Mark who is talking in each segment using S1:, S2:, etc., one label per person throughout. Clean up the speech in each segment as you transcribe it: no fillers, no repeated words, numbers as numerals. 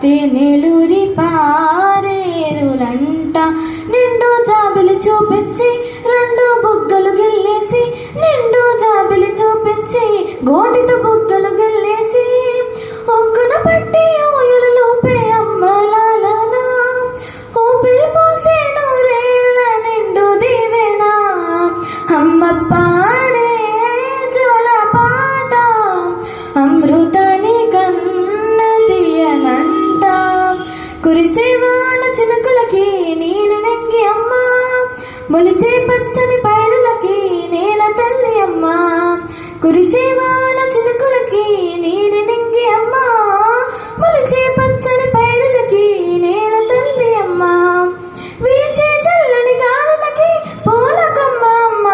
S1: తేనెలూరి పారేరులంట నిండు జాబిలి చూపించి రెండు బుగ్గలు గిల్లేసి నిండు జాబిలి చూపించి గోటితో బుగ్గలు గిల్లేసి ఒగ్గున పట్టి ఊయలు లోపే అమ్మలాలనా ఊపిరి పోసే నూరేళ్ళ నిండు దీవెనా అమ్మ పాడే జోల పాట అమృతాని కన్న తీయనంట కురిసేవాన చినుకులకి నీలి నెంగి అమ్మ మొలిచే పచ్చని పైరులకి నేల తల్లి అమ్మ కురిసేవాన చినుకులకి నీలి నెంగి అమ్మ మొలిచే పచ్చని పైరులకి నేల తల్లి అమ్మ వీచే చల్లని గాలులకి పూలకమ్మ అమ్మ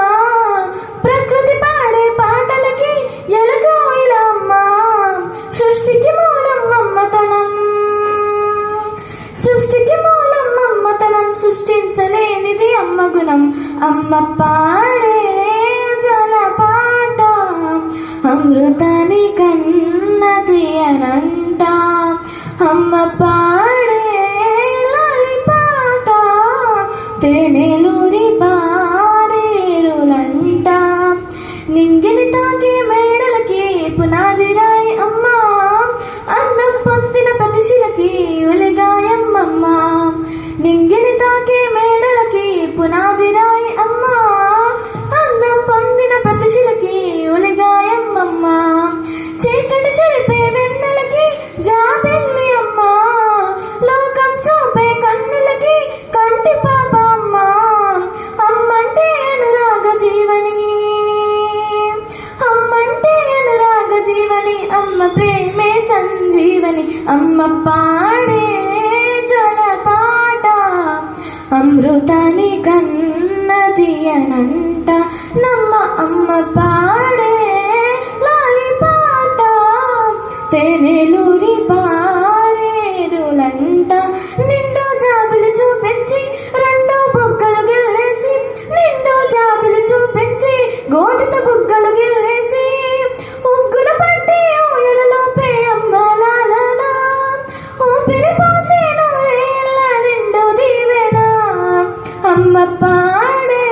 S1: ప్రకృతి పాడే పాటలకి ఎలగోయిల అమ్మ సృష్టికి మూలం మమ్మతనం సృష్టికి మూలం మమ్మతనం సృష్టించలేనిది అమ్మ గుణం అమ్మ పాడే జల పాట అమృతాని కన్న తీయనంట అమ్మ పాడే లాలి పాట తేనెలూరి పారేరులంట నింగిని తాకే మేడలకి పునాది రాయి అమ్మ అందం పొందిన ప్రతిశిలకి ఉలిగాయమ్మమ్మ నింగిని తాకే మేడలకి పునాది రాయి అమ్మ అందం పొందిన ప్రతిశిలకి ఉలిగాయమ్మమ్మ చీకటి చెరిపే వెన్నెలకి జాబిల్లి అమ్మ లోకం చూపే కన్నులకి కంటి పాప అమ్మ అమ్మంటే అనురాగ జీవని అమ్మంటే అనురాగ జీవని అమ్మ ప్రేమే సంజీవని అమ్మ పాడే జల పాట అమృతాని కన్న తీయనంట నమ్మ అమ్మ పాడే లాలి పాట తేనెలూరి పారేరులంట నిండు జాబిలు చూపించి రెండు బుగ్గలు గిల్లేసి నిండు జాబిలు చూపించి గోటితో బుగ్గలు గిల్లేసి ఉగ్గున పట్టి ఊయలలోపే అమ్మలాలనా ఊపిరి పోసే నూరేళ్ళ నిండు దీవెనా అమ్మ పాడే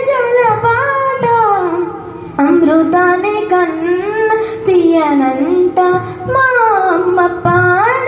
S1: జల పాట అమృతాని కన్న తీయనంట మా అమ్మ పాడే